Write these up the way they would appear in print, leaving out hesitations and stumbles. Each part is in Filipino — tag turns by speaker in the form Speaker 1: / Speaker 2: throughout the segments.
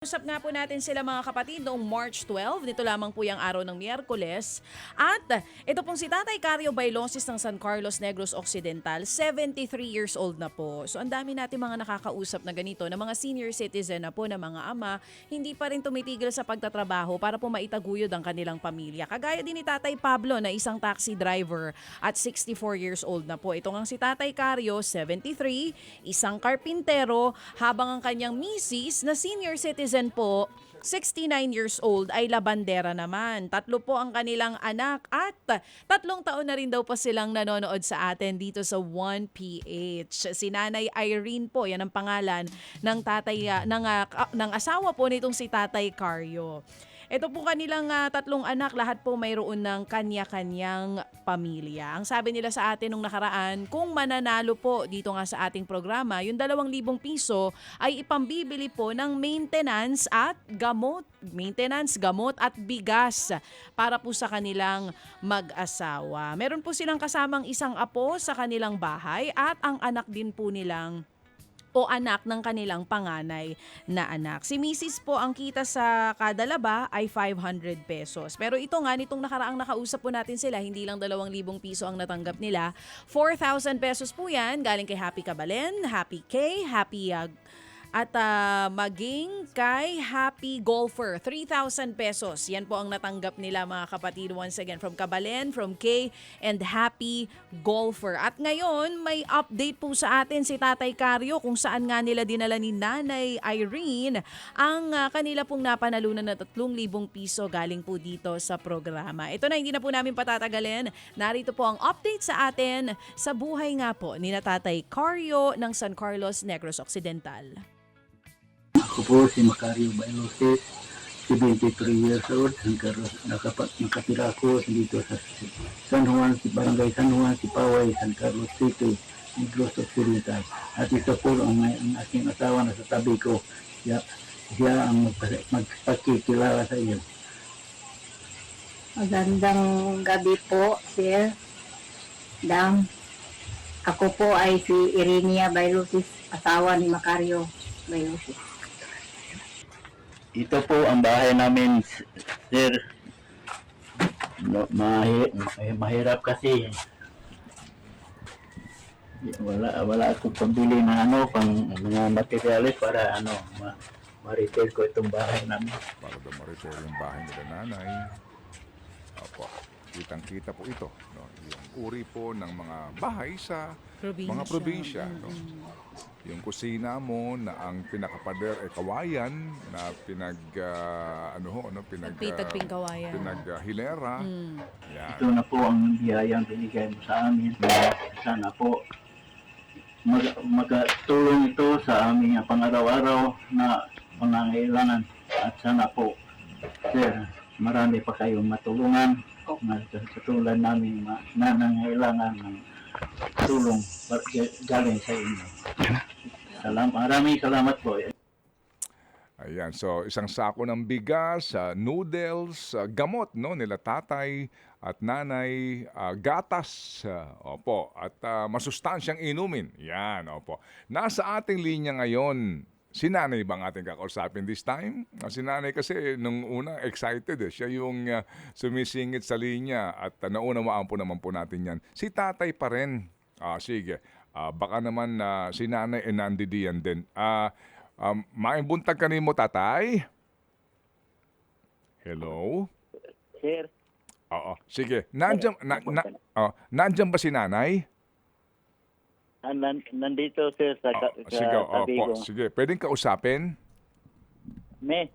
Speaker 1: Usap nga po natin sila mga kapatid noong March 12, nito lamang po yung araw ng Miyerkules. At ito pong si Tatay Cario Bailosis ng San Carlos Negros Occidental, 73 years old na po. So ang dami natin mga nakakausap na ganito, na mga senior citizen na po, na mga ama, hindi pa rin tumitigil sa pagtatrabaho para po maitaguyod ang kanilang pamilya. Kagaya din ni Tatay Pablo na isang taxi driver at 64 years old na po. Ito nga si Tatay Cario, 73, isang karpintero, habang ang kanyang misis na senior citizen po, 69 years old, ay labandera naman. Tatlo po ang kanilang anak at 3 taon na rin daw po silang nanonood sa atin dito sa 1PH. Si Nanay Irene po, yan ang pangalan ng ng asawa po nitong si Tatay Cario. Ito po kanilang 3 anak, lahat po mayroon ng kanya-kanyang pamilya. Ang sabi nila sa atin nung nakaraan, kung mananalo po dito nga sa ating programa, yung 2,000 piso ay ipambibili po ng maintenance at gamot. Maintenance, gamot at bigas para po sa kanilang mag-asawa. Meron po silang kasamang isang apo sa kanilang bahay at ang anak din po nilang o anak ng kanilang panganay na anak. Si Mrs. po, ang kita sa kada laba ay 500 pesos. Pero ito nga, nitong nakaraang nakausap po natin sila, hindi lang 2,000 piso ang natanggap nila. 4,000 pesos po yan, galing kay Happy Cabalen, Happy K, Happy at maging kay Happy Golfer, 3,000 pesos. Yan po ang natanggap nila mga kapatid. Once again, from Cabalen, from K, and Happy Golfer. At ngayon, may update po sa atin si Tatay Cario kung saan nga nila dinala ni Nanay Irene ang kanila pong napanalunan na 3,000 piso galing po dito sa programa. Ito na, hindi na po namin patatagalin. Narito po ang update sa atin sa buhay nga po ni Tatay Cario ng San Carlos Negros Occidental.
Speaker 2: Ako po si Macario Bailosis, 73 years old, nakatira ko dito sa San Juan, si Barangay San Juan, si Paway, San Carlos City, Negros Occidental. At isa po ang aking asawa na sa tabi ko, siya ang magpakikilala sa iyo.
Speaker 3: Magandang gabi po, Sir Dam. Ako po ay si Irenia Bailosis, asawa ni Macario Bailosis.
Speaker 2: Ito po ang bahay namin, sir. Mahirap kasi. Wala akong pambili ng pang mga materialis para ma-repair ko itong bahay namin.
Speaker 4: Para daw ma-repair yung bahay nila nanay. Opo, kitang-kita po ito. No? Yung uri po ng mga bahay sa mga probinsya. No? Yung kusina mo na ang pinakapader ay kawayan na
Speaker 1: Tagping kawayan.
Speaker 4: pinaghilera. Yan.
Speaker 2: Ito na po ang biyayang binigay mo sa amin. Sana po magtulong ito sa aming pang-araw-araw na pangangailangan. At sana po, sir, marami pa kayong matulungan na katulad namin na nangailangan ng tulong galing sa inyo. Maraming salamat po.
Speaker 4: Ayan, so isang sako ng bigas, noodles, gamot no nila tatay at nanay, gatas, opo, at masustansyang inumin. Yan, opo. Nasa ating linya ngayon, si nanay bang ating kakausapin this time? Si nanay kasi nung una excited siya yung sumisingit sa linya at naunawaan po naman po natin yan. Si tatay pa rin. Sige, baka naman si nanay nandidiyan din. Maimbuntag ka mo, tatay? Hello?
Speaker 2: Sir,
Speaker 4: Oo, sige. Nandiyan ba si nanay?
Speaker 2: nandito sir sa
Speaker 4: Sige,
Speaker 2: tabi ko.
Speaker 4: sige. Pwedeng kausapin?
Speaker 2: Me,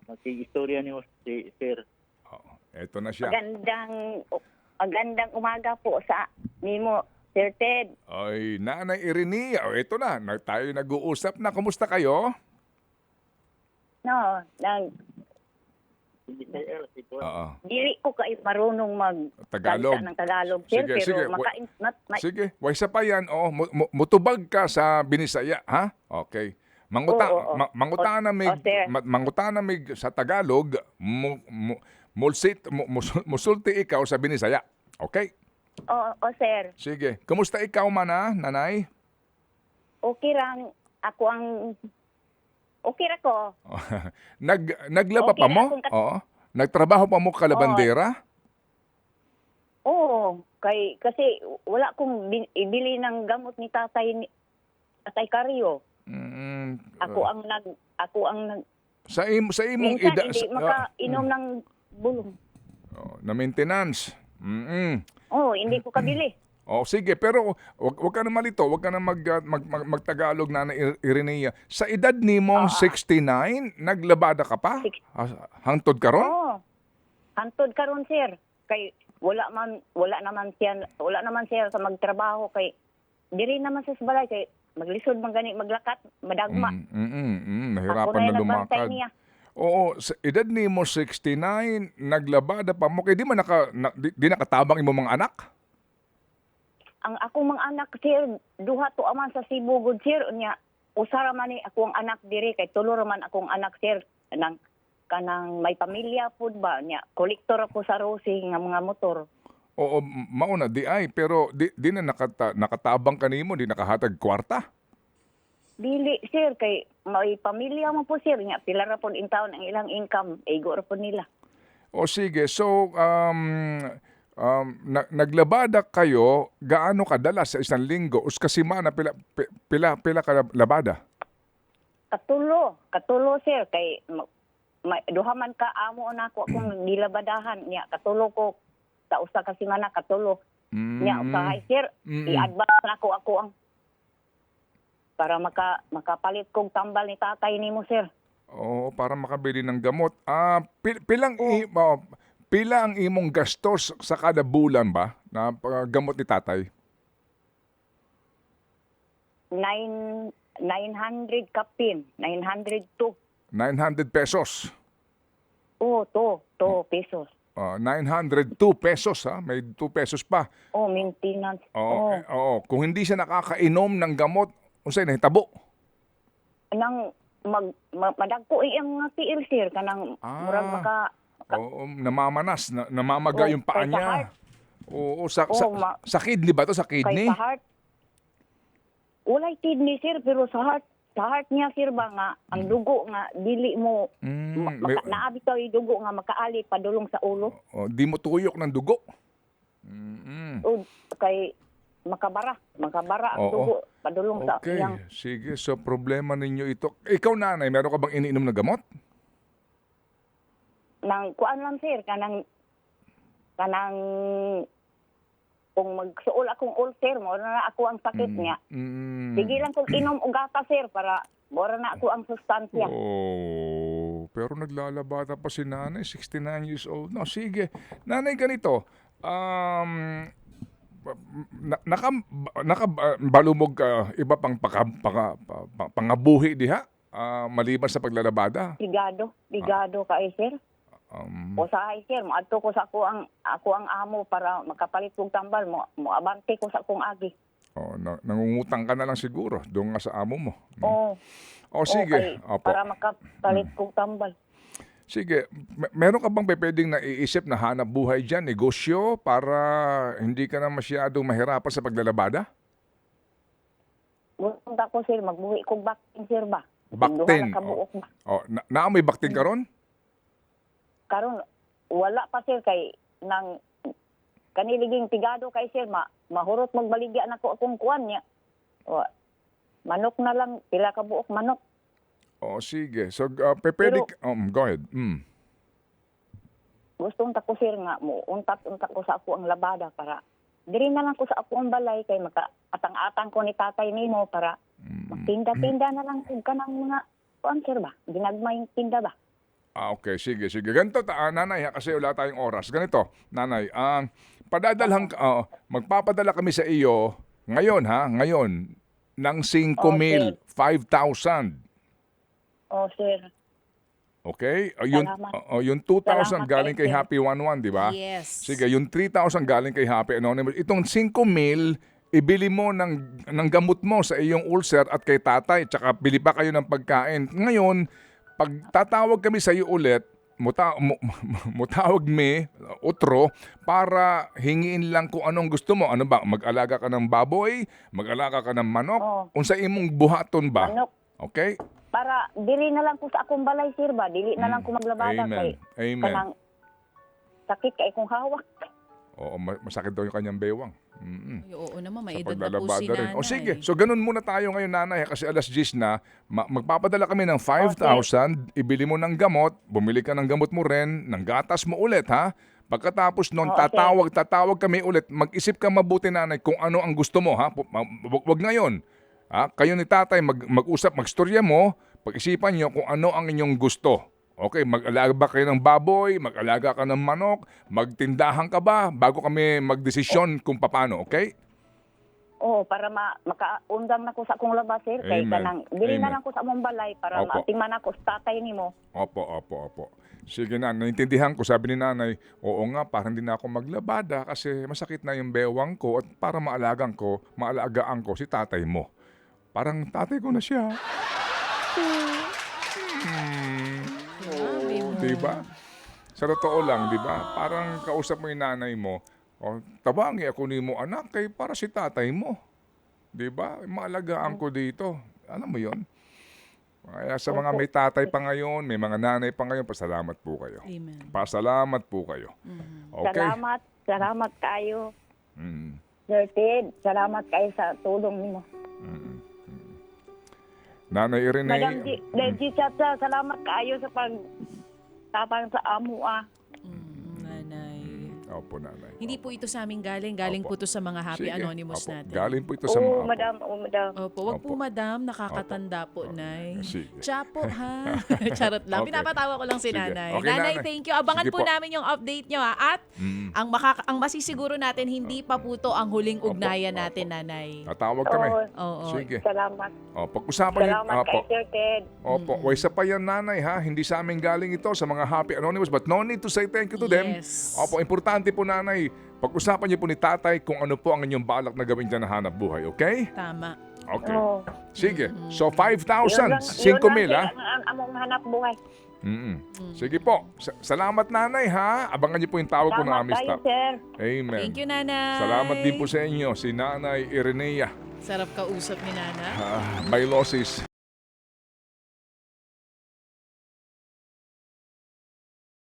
Speaker 2: makikistorya niyo si sir.
Speaker 4: Oo, eto na siya.
Speaker 3: Magandang umaga po sa Mimo, Sir Ted.
Speaker 4: Ay, Nanay Irene, eto na. Tayo nag-uusap na. Kumusta kayo?
Speaker 3: No,
Speaker 4: Oo.
Speaker 3: dili ko kay marunong
Speaker 4: Tagalog.
Speaker 3: ng Tagalog, Sir,
Speaker 4: Sige,
Speaker 3: pero
Speaker 4: sige. Sige, waysa pa yan. Mutubag ka sa Binisaya, ha? Okay.
Speaker 3: Oo.
Speaker 4: Mangutana mig sa Tagalog, musulti ikaw sa Binisaya. Okay?
Speaker 3: Oo, Sir.
Speaker 4: Sige. Kumusta ikaw man, nanay?
Speaker 3: Okay lang. Ako ang Okay ra ko.
Speaker 4: Naglaba
Speaker 3: Okay
Speaker 4: pa
Speaker 3: na
Speaker 4: mo?
Speaker 3: akong
Speaker 4: Oo. Nagtrabaho pa mo kalabandera?
Speaker 3: Oo, kasi wala kong ibili ng gamot ni Tatay Karyo.
Speaker 4: Mm,
Speaker 3: Ako ang nag
Speaker 4: sa imong
Speaker 3: minsan
Speaker 4: ida
Speaker 3: hindi makainom ng bulong.
Speaker 4: na maintenance.
Speaker 3: Oo, hindi ko kabili.
Speaker 4: Oh, sige, pero wag ka na malito, wag ka na magtagalog na Irenea. Sa edad nimo 69, naglabada ka pa? Hangtod karon?
Speaker 3: Oo. Hantod karon sir. Kay wala naman siya sa magtrabaho kay diri naman sa balay kay maglisod man gani maglakat, madagma. Ako
Speaker 4: Nahirapan
Speaker 3: na
Speaker 4: na
Speaker 3: yung nagbantay
Speaker 4: lumakad.
Speaker 3: niya.
Speaker 4: Oo, sa edad nimo 69, naglabada pa mo kay di man di nakatabang imo mga anak?
Speaker 3: Ang akong mga anak sir, duha to aman sa Cebu gud sir unya. Usara man ni akong anak diri kay tulo ra man akong anak sir kanang may pamilya pud ba nya. Kolektor ako sa Rosie nga mga motor.
Speaker 4: Oo, mauna di ay pero di na nakatabang kanimo, di nakahatag kwarta.
Speaker 3: Dili sir kay may pamilya mo po sir nya pila ra pud in taon ang ilang income igo ra pud nila.
Speaker 4: O sige, so naglabada kayo gaano kadalas sa isang linggo? Us kasimana pila ka labada?
Speaker 3: Katulo sir kay duha man ka amo na ako akong nilabadahan nya katulo ko sa usa ka semana katulo. Nya usahay sir i-advance na ako ang para makapalit kong tambal ni tatay nimo sir.
Speaker 4: Oo, para makabili ng gamot. Pila ang imong gastos sa kada bulan ba na gamot ni tatay?
Speaker 3: 900 kapin, 902.
Speaker 4: 900 pesos.
Speaker 3: Oh, to pesos.
Speaker 4: 902 pesos ha, may 2 pesos pa.
Speaker 3: Oh, maintenance.
Speaker 4: Oo, oo. Kung hindi siya nakakainom ng gamot, unsay nahitabo?
Speaker 3: Nang madagko iyang mga tiil sir kanang murag
Speaker 4: Oo, namamanas, namamaga yung paa
Speaker 3: kay sa
Speaker 4: niya.
Speaker 3: heart.
Speaker 4: Oo, sa
Speaker 3: Oo,
Speaker 4: kidney ba to? Sa
Speaker 3: kay
Speaker 4: kidney?
Speaker 3: sa heart. Walay kidney sir pero sa heart niya sir ba nga ang dugo nga dili mo naabi taw yung dugo nga makaali padulong sa ulo.
Speaker 4: Di mo tuyok ng dugo.
Speaker 3: O kay makabara ang
Speaker 4: Oo.
Speaker 3: dugo padulong sa
Speaker 4: Okay,
Speaker 3: iyang
Speaker 4: sige. So, problema ninyo ito. Ikaw, nanay, meron ka bang iniinom na gamot?
Speaker 3: nang kuan lang sir kanang kung magsuol akong ulcer mo na ako ang sakit niya. Sige lang kung inom og gata sir para mora na ako ang sustansya.
Speaker 4: Oh, pero naglalabata pa si nanay, 69 years old. No, sige. Nanay, ganito. Nakabalumog ka iba pang pangabuhi diha maliban sa paglalabada.
Speaker 3: Ligado kay sir. O sahay sir, moadto ko sa ako ang amo para makapalit kong tambal mo abante ko sa akong agi.
Speaker 4: Nangungutang ka na lang siguro doon nga sa amo mo.
Speaker 3: Oo.
Speaker 4: Sige. Opo.
Speaker 3: Para makapalit kong tambal.
Speaker 4: Sige, meron ka bang pwedeng naiisip na hanap buhay dyan, negosyo, para hindi ka na masyadong mahirapan sa paglalabada?
Speaker 3: Gusto ko sir, magbuhi kong baktin sir ba?
Speaker 4: Baktin?
Speaker 3: Duha na kabuok ba?
Speaker 4: Naamoy baktin ka ron?
Speaker 3: Karon wala pa sir kay nang kaniliging tigado kay sir mahurot magbaligya na ko akong kuan niya. Manok na lang pila ka buok manok.
Speaker 4: Sige. So, pwede... go ahead.
Speaker 3: Gustong ta ko sir nga mo untat ko sa ako ang labada para diri na lang ko sa ako ang balay kay makaatang-atang ko ni tatay nimo para magtinda-tinda na lang kung kanang mga kuan sir ba? Ginagmayng tinda ba?
Speaker 4: Okay. Sige. Ganito, nanay, kasi wala tayong oras. Ganito, nanay, magpapadala kami sa iyo ngayon, ng 5,000, 5,000.
Speaker 3: Sir.
Speaker 4: Okay?
Speaker 3: Salamat.
Speaker 4: Yung 2,000
Speaker 3: Salamat
Speaker 4: galing kay
Speaker 3: sir.
Speaker 4: Happy 11, di ba?
Speaker 1: Yes.
Speaker 4: Sige, yung 3,000 galing kay Happy Anonymous. Itong 5,000, ibili mo ng gamot mo sa iyong ulcer at kay tatay, tsaka bili pa kayo ng pagkain. Ngayon, pag tatawag kami sa iyo ulit, mutawag utro, para hingiin lang kung anong gusto mo. Ano ba? Mag-alaga ka ng baboy? Mag-alaga ka ng manok? Unsa imong buhaton ba?
Speaker 3: Manok.
Speaker 4: Okay?
Speaker 3: para dili na lang ko sa akong balay, sir ba? Dili na lang ko maglabada kay
Speaker 4: Amen.
Speaker 3: kanang sakit kay kung hawak.
Speaker 4: Oo, masakit daw yung kanyang bewang.
Speaker 1: Ay, oo naman, may
Speaker 4: Sa
Speaker 1: edad na po
Speaker 4: paglalabada
Speaker 1: si
Speaker 4: rin.
Speaker 1: nanay.
Speaker 4: O sige, so ganun muna tayo ngayon, nanay, kasi alas 10 na. Magpapadala kami ng 5,000, ibili mo ng gamot, bumili ka ng gamot mo rin, ng gatas mo ulit, ha? Pagkatapos nun,
Speaker 3: Okay.
Speaker 4: tatawag kami ulit. Mag-isip ka mabuti, nanay, kung ano ang gusto mo, ha? Wag ngayon. Ha? Kayo ni tatay, mag-usap, magstorya mo, pag-isipan nyo kung ano ang inyong gusto. Okay, mag-alaga ba kayo ng baboy, mag-alaga ka ng manok, magtindahan ka ba, bago kami magdesisyon kung paano, okay?
Speaker 3: Oo, para makaundang na ko sa akong labas, sir. Kay
Speaker 4: Amen.
Speaker 3: kanang dili
Speaker 4: Amen.
Speaker 3: na lang ko sa among balay para
Speaker 4: Opo.
Speaker 3: matingman ako sa tatay nimo.
Speaker 4: Opo. Sige na, naintindihan ko, sabi ni nanay, oo nga, parang hindi na ako maglabada kasi masakit na yung bewang ko at para maalagaan ko si tatay mo. Parang tatay ko na siya.
Speaker 1: Grabe mo.
Speaker 4: Diba? Sa totoo lang, diba? Parang kausap mo yung nanay mo, tabangi ako ni mo anak kay para si tatay mo. Diba? Maalagaan ko dito. Alam mo yon. Kaya sa mga may tatay pa ngayon, may mga nanay pa ngayon, pasalamat po kayo.
Speaker 1: Amen.
Speaker 4: Pasalamat po kayo. Okay?
Speaker 3: Salamat kayo.
Speaker 4: Mm.
Speaker 3: Sir Ted, salamat kayo sa tulong nimo.
Speaker 4: Nanay Irene.
Speaker 3: Madam G, Chacha, salamat kayo sa tapang sa amo
Speaker 1: Nanay.
Speaker 4: Opo, nanay.
Speaker 1: Hindi po ito sa amin galing
Speaker 4: Opo.
Speaker 1: po ito sa mga Happy
Speaker 4: Sige.
Speaker 1: Anonymous
Speaker 4: Opo.
Speaker 1: natin.
Speaker 4: Galing po ito sa mga
Speaker 3: Oo,
Speaker 4: apo.
Speaker 3: madam.
Speaker 1: Opo, wag po
Speaker 4: Opo.
Speaker 1: madam, nakakatanda po, Nay.
Speaker 4: Sige.
Speaker 1: Chapo, ha? Charot lang.
Speaker 4: Okay.
Speaker 1: Pinapatawa ko lang si
Speaker 4: Sige.
Speaker 1: Nanay.
Speaker 4: Okay,
Speaker 1: Nanay,
Speaker 4: Nanay.
Speaker 1: thank you. Abangan
Speaker 4: Sige
Speaker 1: po
Speaker 4: po.
Speaker 1: namin yung update nyo, ha? At ang masisiguro natin, hindi pa po to ang huling
Speaker 4: Opo,
Speaker 1: ugnayan
Speaker 4: opo.
Speaker 1: natin, Nanay.
Speaker 4: Tatawag kami.
Speaker 1: Oo.
Speaker 4: Sige.
Speaker 3: Salamat.
Speaker 4: Pag-usapan niyo.
Speaker 3: Salamat kay Sir Ted.
Speaker 4: Opo. Waysa pa yan, nanay, ha? Hindi sa amin galing ito, sa mga Happy Anonymous. But no need to say thank you to them.
Speaker 1: Yes.
Speaker 4: Opo, importante po, nanay. Pag-usapan niyo po ni tatay kung ano po ang inyong balak na gawin dyan na hanap buhay, okay?
Speaker 1: Tama.
Speaker 4: Okay.
Speaker 3: Oo.
Speaker 4: Sige. So,
Speaker 3: Yun
Speaker 4: 5,000.
Speaker 3: lang,
Speaker 4: 5,000, ha?
Speaker 3: ang among hanap buhay.
Speaker 4: Sige po. Salamat, nanay, ha? Abangan niyo po yung tawag ko ng
Speaker 3: Salamat kayo,
Speaker 4: amistad.
Speaker 3: sir.
Speaker 4: Amen.
Speaker 1: Thank you, Nanay.
Speaker 4: Salamat din po sa inyo, si Nanay Irenea
Speaker 1: Sarap kausap ni Nana.
Speaker 4: Bailosis.